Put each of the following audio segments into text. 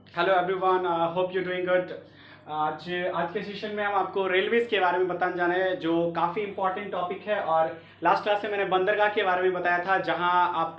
Hello everyone, hope you doing good. आज आज के सेशन में हम आपको रेलवेज के बारे में बताने जा रहे हैं, जो काफ़ी इंपॉर्टेंट टॉपिक है। और लास्ट क्लास में मैंने बंदरगाह के बारे में बताया था, जहां आप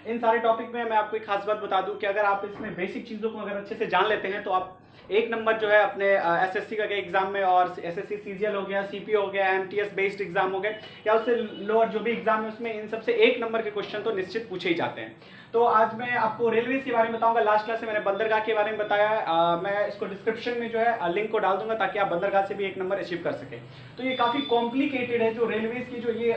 इन सारे टॉपिक में मैं आपको एक खास बात बता दूं कि अगर आप इसमें बेसिक चीज़ों को अगर अच्छे से जान लेते हैं तो आप एक नंबर जो है अपने एसएससी का एग्जाम में, और एसएससी सीजीएल हो गया, सीपीओ हो गया, एमटीएस बेस्ड एग्जाम हो गए, या उससे लोअर जो भी एग्जाम है उसमें इन सबसे एक नंबर के क्वेश्चन तो निश्चित पूछे ही जाते हैं। तो आज मैं आपको रेलवेज के बारे में बताऊंगा। लास्ट क्लास में मैंने बंदरगाह के बारे में बताया है। मैं इसको डिस्क्रिप्शन में जो है लिंक को डाल दूंगा ताकि आप बंदरगाह से भी एक नंबर अचीव कर सके। तो ये काफ़ी कॉम्प्लिकेटेड है जो रेलवेज की, जो ये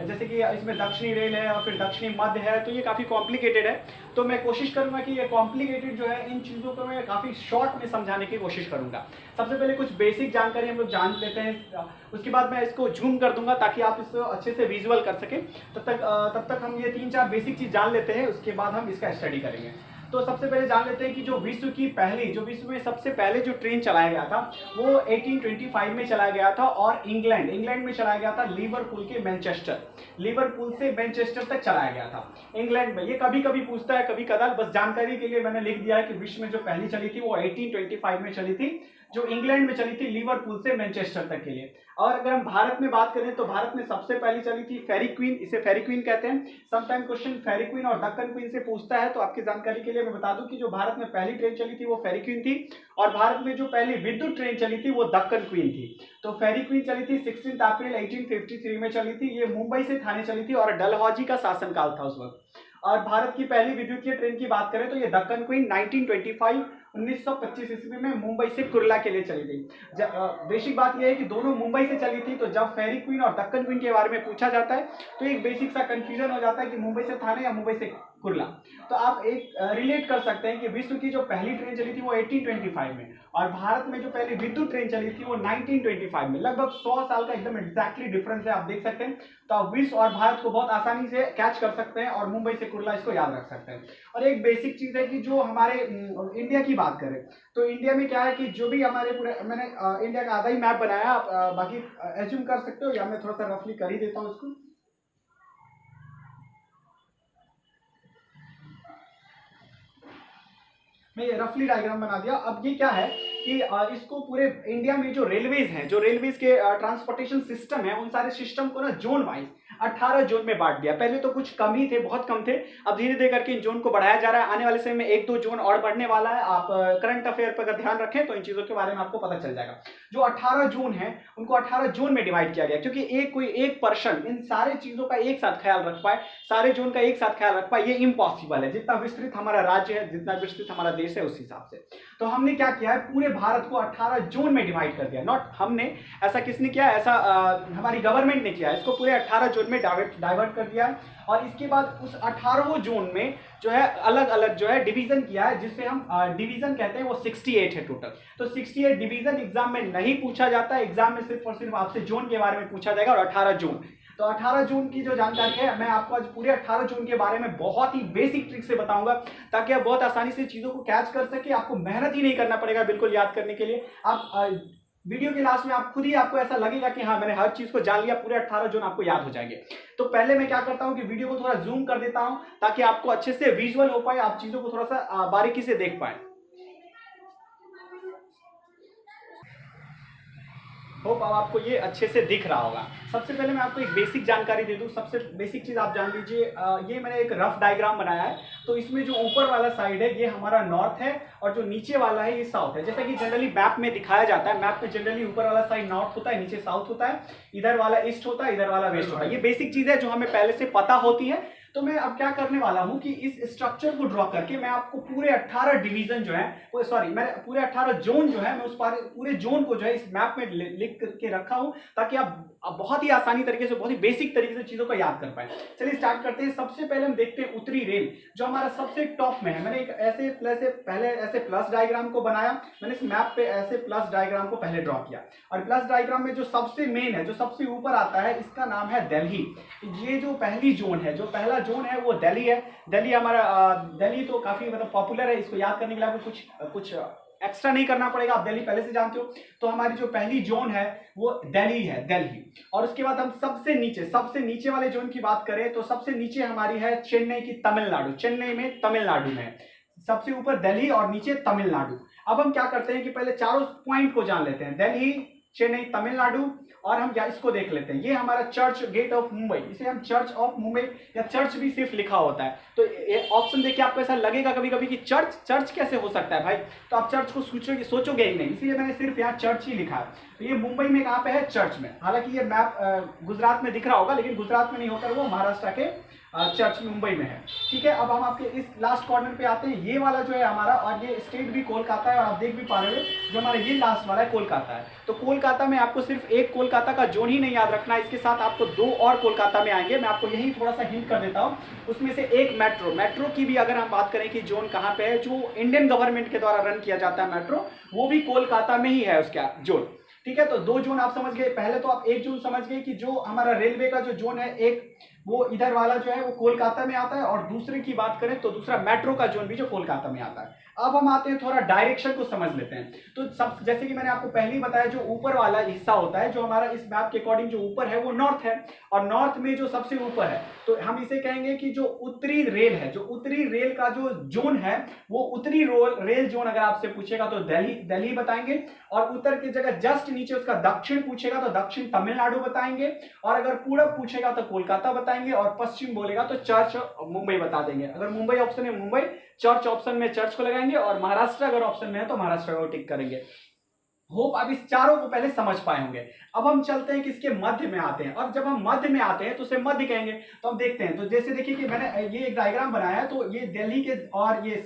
जैसे कि इसमें दक्षिणी रेल है और फिर दक्षिणी मध्य है, तो ये काफ़ी कॉम्प्लिकेटेड है। तो मैं कोशिश करूंगा कि ये कॉम्प्लिकेटेड जो है इन चीज़ों को मैं काफ़ी शॉर्ट में समझाने की कोशिश करूंगा। सबसे पहले कुछ बेसिक जानकारी हम लोग जान लेते हैं, उसके बाद मैं इसको जूम कर दूंगा ताकि आप इसको अच्छे से विजुअल कर सकें। तब तक हम ये 3-4 बेसिक चीज़ जान लेते हैं, उसके बाद हम इसका स्टडी करेंगे। तो सबसे पहले जान लेते हैं कि जो विश्व में सबसे पहले जो ट्रेन चलाया गया था वो 1825 में चलाया गया था, और इंग्लैंड में चलाया गया था। लिवरपूल से मैनचेस्टर तक चलाया गया था इंग्लैंड में। ये कभी कभी पूछता है, कभी कदार, बस जानकारी के लिए मैंने लिख दिया है कि विश्व में जो पहली चली थी वो 1825 में चली थी, जो इंग्लैंड में चली थी लिवरपूल से मैनचेस्टर तक के लिए। और अगर हम भारत में बात करें तो भारत में सबसे पहले चली थी फेरी क्वीन, इसे फेरी क्वीन कहते हैं। समटाइम क्वेश्चन फेरी क्वीन और दक्कन क्वीन से पूछता है, तो आपकी जानकारी के लिए मैं बता दूं कि जो भारत में पहली ट्रेन चली थी वो फेरी क्वीन थी, और भारत में जो पहली विद्युत ट्रेन चली थी वो दक्कन क्वीन थी। तो फेरी क्वीन चली थी 16 अप्रैल 1853 में चली थी। ये मुंबई से थाने चली थी और डलहौजी का शासनकाल था उस वक्त। और भारत की पहली विद्युतीय ट्रेन की बात करें तो ये दक्कन क्वीन 1925 ईस्वी में मुंबई से कुर्ला के लिए चली थी। बेसिक बात यह है कि दोनों मुंबई से चली थी, तो जब फेरी क्वीन और दक्कन क्वीन के बारे में पूछा जाता है तो एक बेसिक सा कंफ्यूजन हो जाता है कि मुंबई से थाने या मुंबई से कुर्ला। तो आप एक रिलेट कर सकते हैं कि विश्व की जो पहली ट्रेन चली थी वो 1825 में, और भारत में जो पहली विद्युत ट्रेन चली थी वो 1925 में। लगभग 100 साल का एकदम एग्जैक्टली डिफरेंस है, आप देख सकते हैं। तो आप विश्व और भारत को बहुत आसानी से कैच कर सकते हैं और मुंबई से कुर्ला इसको याद रख सकते हैं। और एक बेसिक चीज है कि जो हमारे इंडिया की बात करें तो इंडिया में क्या है कि जो भी हमारे पूरे, मैंने इंडिया का आधा ही मैप बनाया, आप बाकी एज्यूम कर सकते हो, या मैं थोड़ा सा रफली कर ही देता हूँ इसको। मैं ये रफली डायग्राम बना दिया। अब ये क्या है कि इसको पूरे इंडिया में जो रेलवेज के ट्रांसपोर्टेशन सिस्टम है, उन सारे सिस्टम को ना जोन वाइज 18 जोन में बांट दिया। पहले तो कुछ कम ही थे, बहुत कम थे। अब धीरे धीरे करके इन जोन को बढ़ाया जा रहा है। आने वाले समय में 1-2 जोन और बढ़ने वाला है। आप करंट अफेयर पर अगर ध्यान रखें तो इन चीजों के बारे में आपको पता चल जाएगा। जो 18 जोन है उनको 18 जोन में डिवाइड किया गया, क्योंकि कोई एक पर्सन इन सारे चीजों का एक साथ ख्याल रख पाए, सारे जोन का एक साथ ख्याल रख पाए, ये इम्पॉसिबल है। जितना विस्तृत हमारा राज्य है, जितना विस्तृत हमारा देश है, उस हिसाब से। तो हमने क्या किया है, पूरे भारत को 18 जोन में डिवाइड कर दिया। नॉट हमने, ऐसा किसने किया, ऐसा हमारी गवर्नमेंट ने किया। इसको पूरे 18 जोन में डाइवर्ट कर दिया है। और इसके बाद उस 18 जोन में जो है अलग अलग जो है डिवीजन किया है, जिससे हम डिवीजन कहते हैं। वो 68 है टोटल। तो 68 डिवीजन एग्जाम में नहीं पूछा जाता है। एग्जाम में सिर्फ और सिर्फ आपसे जोन के बारे में पूछा जाएगा, और 18 जोन। तो 18 जून की जो जानकारी है, मैं आपको आज पूरे 18 जून के बारे में बहुत ही बेसिक ट्रिक से बताऊंगा, ताकि आप बहुत आसानी से चीजों को कैच कर सके। आपको मेहनत ही नहीं करना पड़ेगा बिल्कुल याद करने के लिए। आप वीडियो के लास्ट में आपको ऐसा लगेगा कि हाँ, मैंने हर चीज को जान लिया, पूरे 18 जून आपको याद हो जाएंगे। तो पहले मैं क्या करता हूं कि वीडियो को थोड़ा जूम कर देता हूं ताकि आपको अच्छे से विजुअल हो पाए, आप चीजों को थोड़ा सा बारीकी से देख पाए। होप अब आपको ये अच्छे से दिख रहा होगा। सबसे पहले मैं आपको एक बेसिक जानकारी दे दूं। सबसे बेसिक चीज़ आप जान लीजिए, ये मैंने एक रफ डायग्राम बनाया है। तो इसमें जो ऊपर वाला साइड है ये हमारा नॉर्थ है, और जो नीचे वाला है ये साउथ है। जैसा कि जनरली मैप में दिखाया जाता है। मैप में जनरली ऊपर वाला साइड नॉर्थ होता है, नीचे साउथ होता है, इधर वाला ईस्ट होता है, इधर वाला वेस्ट होता है। ये बेसिक चीज़ है जो हमें पहले से पता होती है। तो मैं अब क्या करने वाला हूं कि इस स्ट्रक्चर को ड्रॉ करके मैं आपको पूरे 18 डिवीजन जो है, मैं पूरे 18 जोन जो है, मैं उस पूरे जोन को जो है इस मैप में लिख करके रखा हूं, ताकि आप बहुत ही आसानी तरीके से, बहुत ही बेसिक तरीके से चीजों को याद कर पाए। चलिए स्टार्ट करते हैं। सबसे पहले हम देखते हैं उत्तरी रेल, जो हमारा सबसे टॉप में है। मैंने एक ऐसे प्लस डायग्राम को बनाया। मैंने इस मैप पे ऐसे प्लस डायग्राम को पहले ड्रॉ किया, और प्लस डायग्राम में जो सबसे मेन है, जो सबसे ऊपर आता है, इसका नाम है दिल्ली। ये जो पहली जोन है, जो पहला जोन है वो दिल्ली है। दिल्ली हमारा दिल्ली तो काफी मतलब पॉपुलर है। इसको याद करने के लिए आपको कुछ एक्स्ट्रा नहीं करना पड़ेगा, आप दिल्ली पहले से जानते हो। तो हमारी जो पहली जोन है वो दिल्ली है, दिल्ली। और उसके बाद हम सबसे नीचे वाले जोन की बात करें तो सबसे नीचे हमारी है चेन्नई की, तमिलनाडु। चेन्नई में तमिलनाडु में सबसे ऊपर दिल्ली और नीचे तमिलनाडु। अब हम क्या करते हैं कि पहले चारों पॉइंट को जान लेते हैं, दिल्ली, चेन्नई, तमिलनाडु, और हम क्या इसको देख लेते हैं। ये हमारा चर्च गेट ऑफ मुंबई, इसे हम चर्च ऑफ मुंबई या चर्च भी सिर्फ लिखा होता है। तो ये ऑप्शन देखिए आपको ऐसा लगेगा कभी कभी कि चर्च चर्च कैसे हो सकता है भाई, तो आप चर्च को सोचोगे ही नहीं, इसलिए मैंने सिर्फ यहाँ चर्च ही लिखा है। तो ये मुंबई में कहाँ पे है, चर्च में। हालांकि ये मैप गुजरात में दिख रहा होगा, लेकिन गुजरात में नहीं होकर वो महाराष्ट्र के चर्च मुंबई में है। ठीक है, अब हम आपके इस लास्ट कॉर्नर पे आते हैं। ये वाला जो है हमारा, और ये स्टेट भी कोलकाता है, और आप देख भी पा रहे हो जो हमारा ये लास्ट वाला है कोलकाता है। तो कोलकाता में आपको सिर्फ एक कोलकाता का जोन ही नहीं याद रखना है, इसके साथ आपको दो और कोलकाता में आएंगे। मैं आपको यही थोड़ा सा हिंट कर देता हूँ। उसमें से एक मेट्रो की भी अगर हम बात करें कि जोन कहाँ पे है, जो इंडियन गवर्नमेंट के द्वारा रन किया जाता है मेट्रो, वो भी कोलकाता में ही है उसका जोन। ठीक है, तो दो जोन आप समझ गए। पहले तो आप एक जोन समझ गए कि जो हमारा रेलवे का जो जोन है, एक वो इधर वाला जो है वो कोलकाता में आता है, और दूसरे की बात करें तो दूसरा मेट्रो का जोन भी जो कोलकाता में आता है। अब हम आते हैं थोड़ा डायरेक्शन को समझ लेते हैं। तो सब जैसे कि मैंने आपको पहले ही बताया, जो ऊपर वाला हिस्सा होता है जो हमारा इस मैप के अकॉर्डिंग जो ऊपर है वो नॉर्थ है, और नॉर्थ में जो सबसे ऊपर है तो हम इसे कहेंगे कि जो उत्तरी रेल है, जो उत्तरी रेल का जो जोन है वो उत्तरी रेल जोन अगर आपसे पूछेगा तो दिल्ली बताएंगे, और उत्तर की जगह जस्ट नीचे उसका दक्षिण पूछेगा तो दक्षिण तमिलनाडु बताएंगे, और अगर पूरब पूछेगा तो कोलकाता बताएंगे, और पश्चिम बोलेगा तो चर्च मुंबई बता देंगे। अगर मुंबई ऑप्शन है मुंबई, चर्च ऑप्शन में चर्च को लगाएंगे, और महाराष्ट्र अगर ऑप्शन में है तो महाराष्ट्र को टिक करेंगे। होप आप इस चारों को पहले समझ पाए होंगे। अब हम चलते हैं कि इसके मध्य में आते हैं, और जब हम मध्य में आते हैं तो उसे मध्य कहेंगे। तो हम देखते हैं, तो जैसे देखिए कि मैंने ये एक डायग्राम बनाया है, तो ये दिल्ली के और ये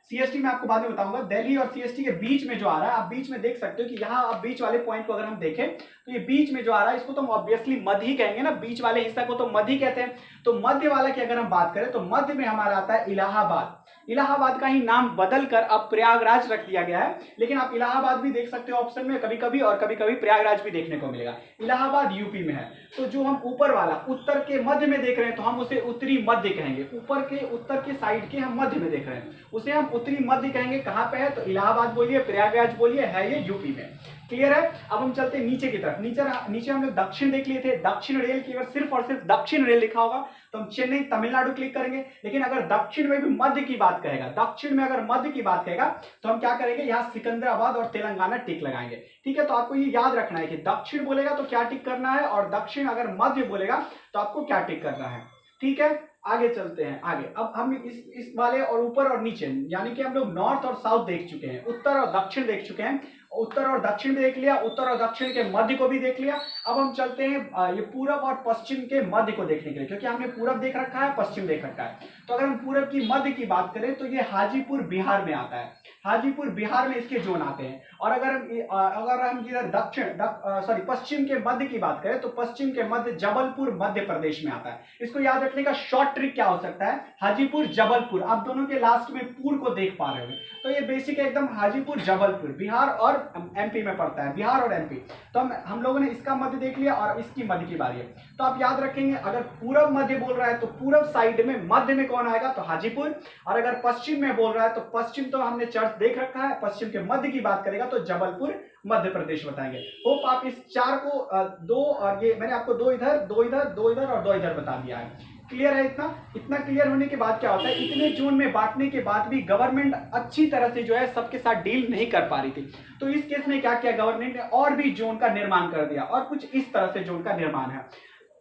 सीएसटी मैं आपको बाद में बताऊंगा। दिल्ली और सीएसटी के बीच में जो आ रहा है, आप बीच में देख सकते हो कि यहाँ आप बीच वाले पॉइंट को अगर हम देखें तो ये बीच में जो आ रहा है इसको तो हम ऑब्वियसली मध्य ही कहेंगे ना, बीच वाले हिस्सा को तो मध्य ही कहते हैं। तो मध्य वाला की अगर हम बात करें तो मध्य में हमारा आता है इलाहाबाद। इलाहाबाद का ही नाम बदलकर अब प्रयागराज रख दिया गया है, लेकिन आप इलाहाबाद भी देख सकते हो ऑप्शन में कभी कभी, और कभी कभी प्रयागराज भी देखने को मिलेगा। इलाहाबाद यूपी में है। तो जो हम ऊपर वाला उत्तर के मध्य में देख रहे हैं तो हम उसे उत्तरी मध्य कहेंगे। ऊपर के उत्तर के साइड के हम मध्य में देख रहे हैं उसे हम उत्तरी मध्य कहेंगे। कहां पे है, तो इलाहाबाद बोलिए, प्रयागराज बोलिए, है ये यूपी में। क्लियर है। अब हम चलते हैं नीचे की तरफ। नीचे हम लोग दक्षिण देख लिए थे। दक्षिण रेल की अगर सिर्फ और सिर्फ दक्षिण रेल लिखा होगा तो हम चेन्नई तमिलनाडु क्लिक करेंगे, लेकिन अगर दक्षिण में भी मध्य की बात कहेगा, दक्षिण में अगर मध्य की बात कहेगा तो हम क्या करेंगे, यहाँ सिकंदराबाद और तेलंगाना टिक लगाएंगे। ठीक है, तो आपको ये याद रखना है कि दक्षिण बोलेगा तो क्या टिक करना है, और दक्षिण अगर मध्य बोलेगा तो आपको क्या टिक करना है। ठीक है, आगे चलते हैं आगे। अब हम इस वाले और ऊपर और नीचे, यानी कि हम लोग नॉर्थ और साउथ देख चुके हैं, उत्तर और दक्षिण देख चुके हैं। उत्तर और दक्षिण भी देख लिया, उत्तर और दक्षिण के मध्य को भी देख लिया। अब हम चलते हैं ये पूरब और पश्चिम के मध्य को देखने के लिए, क्योंकि हमने पूरब देख रखा है, पश्चिम देख रखा है। तो अगर हम पूरब की मध्य की बात करें तो ये हाजीपुर बिहार में आता है। हाजीपुर बिहार में इसके जोन आते हैं। और अगर हम इधर पश्चिम के मध्य की बात करें तो पश्चिम के मध्य जबलपुर मध्य प्रदेश में आता है। इसको याद रखने का शॉर्ट ट्रिक क्या हो सकता है, हाजीपुर जबलपुर। आप दोनों के लास्ट में पूर को देख पा रहे हो, तो ये बेसिक है एकदम, हाजीपुर जबलपुर बिहार और एमपी में पड़ता है, बिहार और एमपी। तो हम लोगों ने इसका मध्य देख लिया, और इसकी मध्य की बारी है। तो आप याद रखेंगे, अगर पूरब मध्य बोल रहा है तो पूरब साइड में मध्य में कौन आएगा, तो हाजीपुर। और अगर पश्चिम में बोल रहा है तो पश्चिम तो हमने चर्च देख रखा है, पश्चिम के मध्य की बात करेगा तो जबलपुर मध्य प्रदेश बताएंगे। होप आप इस चार को दो, और ये मैंने आपको दो इधर दो इधर दो इधर और दो इधर बता दिया है। क्लियर है। इतना क्लियर होने के बाद क्या होता है, इतने जोन में बांटने के बाद भी गवर्नमेंट अच्छी तरह से जो है सबके साथ डील नहीं कर पा रही थी। तो इस केस में क्या किया, गवर्नमेंट ने और भी जोन का निर्माण कर दिया, और कुछ इस तरह से जोन का निर्माण है।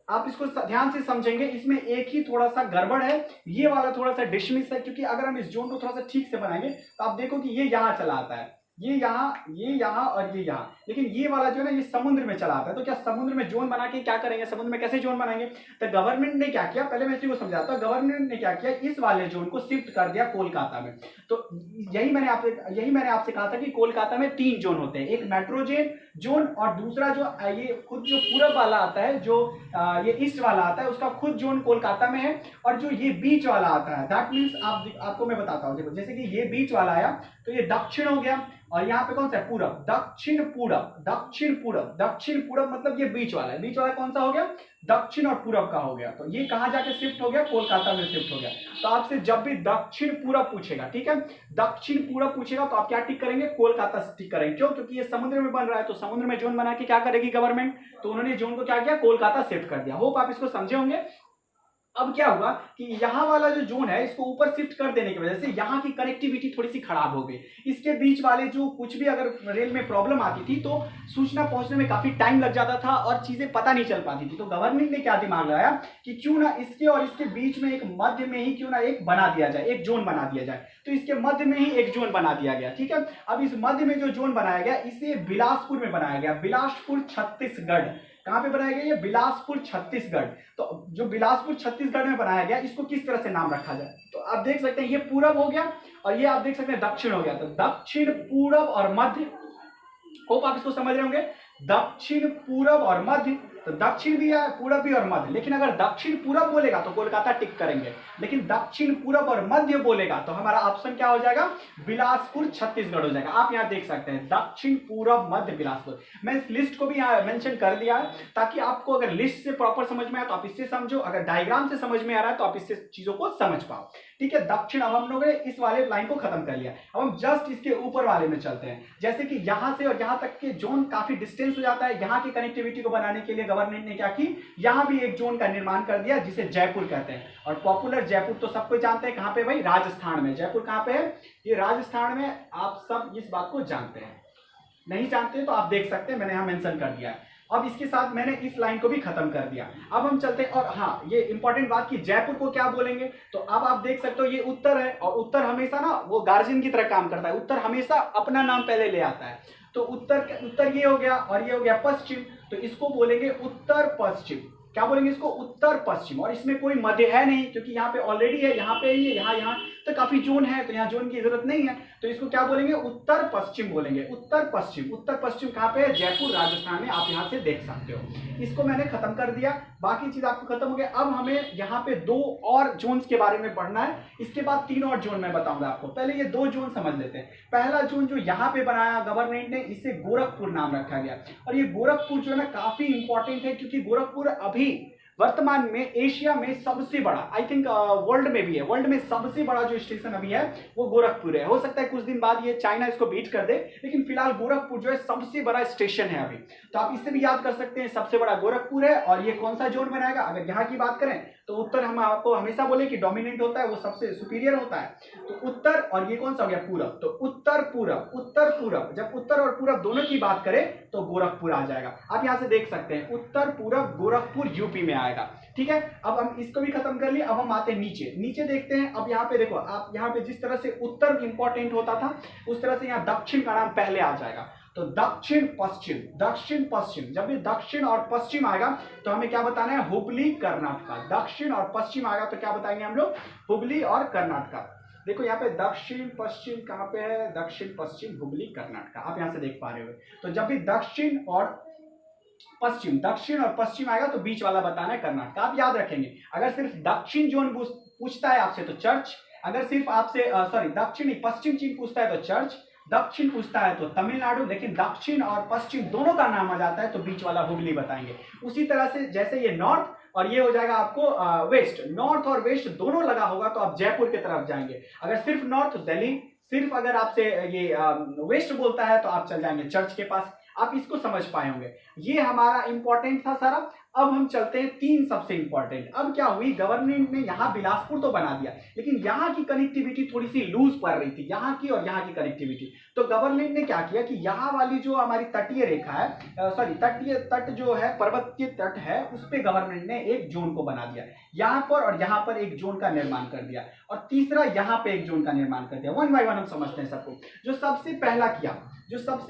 आप इसको ध्यान से समझेंगे, इसमें एक ही थोड़ा सा गड़बड़ है, ये वाला थोड़ा सा डिसमिस है, क्योंकि अगर हम इस जोन को थोड़ा सा ठीक से बनाएंगे तो आप देखो कि ये यहाँ चला आता है, ये यहाँ और ये यहाँ, लेकिन ये वाला जो है ना ये समुद्र में चला आता है। तो क्या समुद्र में जोन बना के क्या करेंगे, समुद्र में कैसे जोन बनाएंगे, तो गवर्नमेंट ने क्या किया, पहले मैं इसी को समझाता हूं। गवर्नमेंट ने क्या किया, इस वाले जोन को शिफ्ट कर दिया कोलकाता में। तो यही मैंने आपसे कहा था कि कोलकाता में 3 जोन होते हैं, एक मेट्रो जोन, और दूसरा जो ये खुद जो पूरब वाला आता है, जो ये ईस्ट वाला आता है, उसका खुद जोन कोलकाता में है। और जो ये बीच वाला आता है, दैट मीन्स आपको मैं बताता हूँ, देखो जैसे कि ये बीच वाला आया तो ये दक्षिण हो गया, और यहाँ पे कौन सा है, पूरब, दक्षिण पूरब, दक्षिण पूरब, दक्षिण पूरब, मतलब ये बीच वाला है। बीच वाला कौन सा हो गया, दक्षिण और पूरब का हो गया। तो ये कहाँ जाके शिफ्ट हो गया, कोलकाता में शिफ्ट हो गया। तो आपसे जब भी दक्षिण पूरब पूछेगा, ठीक है, दक्षिण पूरब पूछेगा तो आप क्या टिक करेंगे, कोलकाता टिक करेंगे। क्यों, क्योंकि ये समुद्र में बन रहा है, तो समुद्र में जोन बना के क्या करेगी गवर्नमेंट, तो उन्होंने जोन को क्या किया, कोलकाता शिफ्ट कर दिया। होप आप इसको समझे होंगे। अब क्या हुआ कि यहाँ वाला जो जोन है इसको ऊपर शिफ्ट कर देने की वजह से यहाँ की कनेक्टिविटी थोड़ी सी खराब हो गई। इसके बीच वाले जो कुछ भी अगर रेल में प्रॉब्लम आती थी तो सूचना पहुंचने में काफी टाइम लग जाता था और चीजें पता नहीं चल पाती थी। तो गवर्नमेंट ने क्या दिमाग लगाया कि क्यों ना इसके और इसके बीच में एक मध्य में ही क्यों ना एक बना दिया जाए, एक जोन बना दिया जाए। तो इसके मध्य में ही एक जोन बना दिया गया। ठीक है, अब इस मध्य में जो जोन बनाया गया इसे बिलासपुर में बनाया गया। बिलासपुर छत्तीसगढ़ कहां पे बनाया गया? ये बिलासपुर छत्तीसगढ़। तो जो बिलासपुर छत्तीसगढ़ में बनाया गया इसको किस तरह से नाम रखा जाए? तो आप देख सकते हैं ये पूरब हो गया और ये आप देख सकते हैं दक्षिण हो गया। तो दक्षिण, पूरब और मध्य, होप आप इसको समझ रहे होंगे। दक्षिण, पूरब और मध्य। तो दक्षिण भी है, पूरब भी और मध्य। लेकिन अगर दक्षिण पूरब बोलेगा तो कोलकाता टिक करेंगे, लेकिन दक्षिण, पूरब और मध्य बोलेगा तो हमारा ऑप्शन क्या हो जाएगा? बिलासपुर छत्तीसगढ़ हो जाएगा। आप यहाँ देख सकते हैं दक्षिण, पूरब, मध्य, बिलासपुर। मैं इस लिस्ट को भी यहाँ मेंशन कर दिया है ताकि आपको अगर लिस्ट से प्रॉपर समझ में आए तो आप इससे समझो, अगर डायग्राम से समझ में आ रहा है तो आप इससे चीजों को समझ पाओ। ठीक है, दक्षिण। अब हम लोगों ने इस वाले लाइन को खत्म कर लिया। अब हम जस्ट इसके ऊपर वाले में चलते हैं। जैसे कि यहां से और यहां तक के जोन काफी डिस्टेंस हो जाता है। यहां की कनेक्टिविटी को बनाने के लिए गवर्नमेंट ने क्या की, यहां भी एक जोन का निर्माण कर दिया जिसे जयपुर कहते हैं। और पॉपुलर जयपुर तो सबको जानते हैं, कहां पे भाई? राजस्थान में। जयपुर कहां पे है? ये राजस्थान में। आप सब इस बात को जानते हैं, नहीं जानते तो आप देख सकते हैं, मैंने यहां मेंशन कर दिया है। अब इसके साथ मैंने इस लाइन को भी खत्म कर दिया। अब हम चलते हैं, और हाँ ये इंपॉर्टेंट बात कि जयपुर को क्या बोलेंगे। तो अब आप देख सकते हो ये उत्तर है और उत्तर हमेशा ना वो गार्जियन की तरह काम करता है। उत्तर हमेशा अपना नाम पहले ले आता है। तो उत्तर ये हो गया और ये हो गया पश्चिम। तो इसको बोलेंगे उत्तर पश्चिम। क्या बोलेंगे इसको? उत्तर पश्चिम। और इसमें कोई मध्य है नहीं क्योंकि यहाँ पे ऑलरेडी है, यहाँ पे ही है, यहाँ तो काफी जोन है, तो यहाँ जोन की जरूरत नहीं है। तो इसको क्या बोलेंगे? उत्तर पश्चिम बोलेंगे। उत्तर पश्चिम। उत्तर पश्चिम कहाँ पे है? जयपुर, राजस्थान में। आप यहाँ से देख सकते हो। इसको मैंने खत्म कर दिया, बाकी चीज आपको खत्म हो गया। अब हमें यहाँ पे 2 और जोन्स के बारे में पढ़ना है। इसके बाद 3 और जोन मैं बताऊंगा आपको। पहले ये 2 जोन समझ लेते हैं। पहला जोन जो यहाँ पे बनाया गवर्नमेंट ने, इसे गोरखपुर नाम रखा गया। और ये गोरखपुर जो है ना काफी इंपॉर्टेंट है क्योंकि गोरखपुर अभी वर्तमान में एशिया में सबसे बड़ा, आई थिंक वर्ल्ड में भी है, वर्ल्ड में सबसे बड़ा जो स्टेशन अभी है वो गोरखपुर है। हो सकता है कुछ दिन बाद ये चाइना इसको बीट कर दे, लेकिन फिलहाल गोरखपुर जो है सबसे बड़ा स्टेशन है अभी। तो आप इससे भी याद कर सकते हैं, सबसे बड़ा गोरखपुर है। और ये कौन सा जोन बनाएगा? अगर यहाँ की बात करें तो उत्तर हम आपको हमेशा बोले कि डोमिनेंट होता है, वो सबसे सुपीरियर होता है। तो उत्तर, और ये कौन सा हो गया? पूरब। तो उत्तर पूरब, उत्तर पूरब। जब उत्तर और पूरब दोनों की बात करें तो गोरखपुर आ जाएगा। आप यहाँ से देख सकते हैं उत्तर पूरब गोरखपुर यूपी में आएगा। ठीक है, अब हम इसको भी खत्म कर लिए। अब हम आते हैं नीचे। नीचे देखते हैं। अब यहाँ पे देखो, आप यहाँ पे जिस तरह से उत्तर इंपॉर्टेंट होता था उस तरह से यहाँ दक्षिण का नाम पहले आ जाएगा। तो दक्षिण पश्चिम, दक्षिण पश्चिम। जब भी दक्षिण और पश्चिम आएगा तो हमें क्या बताना है? हुबली, कर्नाटका। दक्षिण और पश्चिम आएगा तो क्या बताएंगे हम लोग? हुबली और कर्नाटका। देखो यहाँ पे दक्षिण पश्चिम कहाँ पे है? दक्षिण पश्चिम, हुबली, कर्नाटका। आप यहाँ से देख पा रहे हो। तो जब भी दक्षिण और पश्चिम, दक्षिण और पश्चिम आएगा तो बीच वाला बताना है कर्नाटक। आप याद रखेंगे, अगर सिर्फ दक्षिण जोन पूछता है आपसे तो चर्च, अगर सिर्फ आपसे दक्षिण पश्चिम चीन पूछता है तो चर्च, दक्षिण पूछता है तो तमिलनाडु, लेकिन दक्षिण और पश्चिम दोनों का नाम आ जाता है तो बीच वाला हुगली बताएंगे। उसी तरह से जैसे ये नॉर्थ और ये हो जाएगा आपको वेस्ट। नॉर्थ और वेस्ट दोनों लगा होगा तो आप जयपुर की तरफ जाएंगे। अगर सिर्फ नॉर्थ दिल्ली, सिर्फ अगर आपसे ये वेस्ट बोलता है तो आप चल जाएंगे चर्च के पास। आप इसको समझ पाए होंगे। ये हमारा इंपॉर्टेंट था सारा। अब हम चलते हैं 3 सबसे इंपॉर्टेंट। अब क्या हुई, गवर्नमेंट ने यहाँ बिलासपुर तो बना दिया लेकिन यहाँ की कनेक्टिविटी थोड़ी सी लूज पड़ रही थी, यहाँ की और यहाँ की कनेक्टिविटी। तो गवर्नमेंट ने क्या किया कि यहाँ वाली जो हमारी तटीय रेखा है, तटीय तट जो है, पर्वतीय तट है, उस पर गवर्नमेंट ने एक जोन को बना दिया। यहाँ पर और यहाँ पर एक जोन का निर्माण कर दिया और तीसरा यहाँ पे एक जोन का निर्माण कर दिया। 1 बाय 1 हम समझते हैं सबको। जो सबसे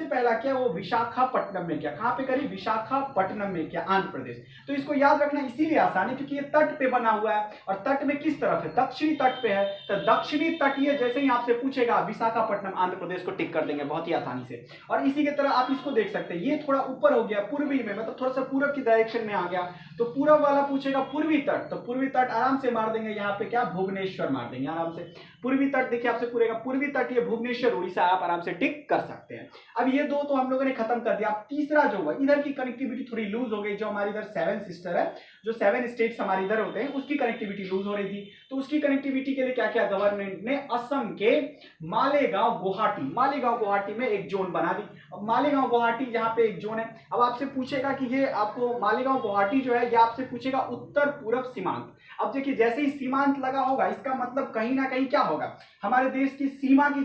पहला किया वो विशाखापट्टनम में किया। कहाँ पे करी? विशाखापट्टनम में किया, आंध्र प्रदेश। तो इसको याद रखना इसीलिए आसान है क्योंकि ये तट पे बना हुआ है और तट में किस तरफ है? दक्षिणी तट पे है। तो दक्षिणी तटीय जैसे ही आपसे पूछेगा विशाखापट्टनम आंध्र प्रदेश को टिक कर देंगे बहुत ही आसानी से। और इसी की तरह आप इसको देख सकते हैं, ये थोड़ा ऊपर हो गया पूर्वी में, मतलब थोड़ा सा पूर्व की डायरेक्शन में आ गया। तो पूर्व वाला पूछेगा पूर्वी तट, तो पूर्वी तट आराम से मार देंगे। यहाँ पे क्या? भुवनेश्वर मार देंगे आराम से। पूर्वी तट देखिए आपसे पूरेगा पूर्वी तट, ये भुवनेश्वर उड़ीसा, आप आराम से टिक कर सकते हैं। अब ये 2 तो हम लोगों ने खत्म कर दिया। अब तीसरा जो हुआ, इधर की कनेक्टिविटी थोड़ी लूज हो गई, जो हमारी इधर 7 सिस्टर है, जो 7 स्टेट्स हमारे इधर होते हैं, उसकी कनेक्टिविटी लूज हो रही थी। तो उसकी कनेक्टिविटी के लिए क्या किया गवर्नमेंट ने, असम के मालेगांव गुवाहाटी में एक जोन बना दी। अब मालेगांव गुवाहाटी जहाँ पे एक जोन है, अब आपसे पूछेगा कि ये आपको मालेगांव गुवाहाटी जो है, ये आपसे पूछेगा उत्तर पूर्व सीमांत। अब देखिए जैसे ही सीमांत लगा होगा, इसका मतलब कहीं ना कहीं क्या होगा, हमारे देश की सीमा की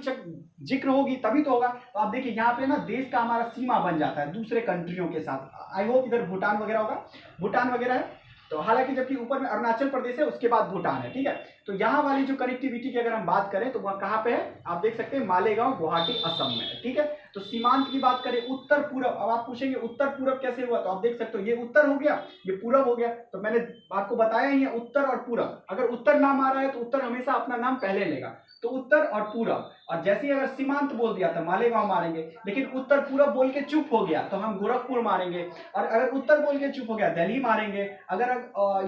जिक्र होगी तभी तो होगा। तो आप देखिए यहाँ पे ना देश का हमारा सीमा बन जाता है दूसरे कंट्रियों के साथ। आई होप इधर भूटान वगैरह होगा, भूटान वगैरह है, तो हालांकि जबकि ऊपर में अरुणाचल प्रदेश है, उसके बाद भूटान है, ठीक है। तो यहाँ वाली जो कनेक्टिविटी की अगर हम बात करें तो वह कहाँ पे है, आप देख सकते हैं मालेगांव गुवाहाटी असम में है, ठीक है। तो सीमांत की बात करें उत्तर पूर्व, अब आप पूछेंगे उत्तर पूर्व कैसे हुआ, तो आप देख सकते हो ये उत्तर हो गया, ये पूर्व हो गया। तो मैंने आपको बताया ही है उत्तर और पूर्व, अगर उत्तर नाम आ रहा है तो उत्तर हमेशा अपना नाम पहले लेगा, तो उत्तर और पूर्व। और जैसे ही अगर सीमांत बोल दिया तो मालेगांव मारेंगे, लेकिन उत्तर पूर्व बोल के चुप हो गया तो हम गोरखपुर मारेंगे, और अगर उत्तर बोल के चुप हो गया दिल्ली मारेंगे, अगर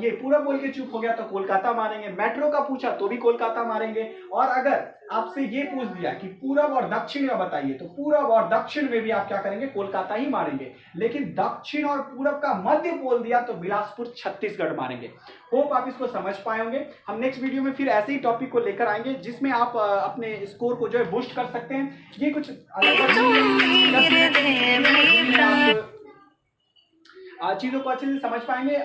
ये पूर्व बोल के चुप हो गया तो कोलकाता मारेंगे, मेट्रो का पूछा तो भी कोलकाता मारेंगे। और अगर आपसे ये पूछ दिया कि पूरब और दक्षिण में बताइए, तो पूरब और दक्षिण में भी आप क्या करेंगे, कोलकाता ही मारेंगे। लेकिन दक्षिण और पूरब का मध्य बोल दिया तो बिलासपुर छत्तीसगढ़ मारेंगे। होप आप इसको समझ पाए होंगे। हम नेक्स्ट वीडियो में फिर ऐसे ही टॉपिक को लेकर आएंगे जिसमें आप अपने स्कोर को जो है बूस्ट कर सकते हैं। ये कुछ चीजों को अच्छे से समझ पाएंगे,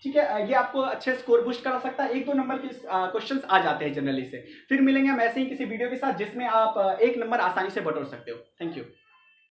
ठीक है। ये आपको अच्छे स्कोर बूस्ट करा सकता है, 1-2 नंबर के क्वेश्चंस आ जाते हैं जनरली से। फिर मिलेंगे हम ऐसे ही किसी वीडियो के साथ जिसमें आप 1 नंबर आसानी से बटोर सकते हो। Thank you.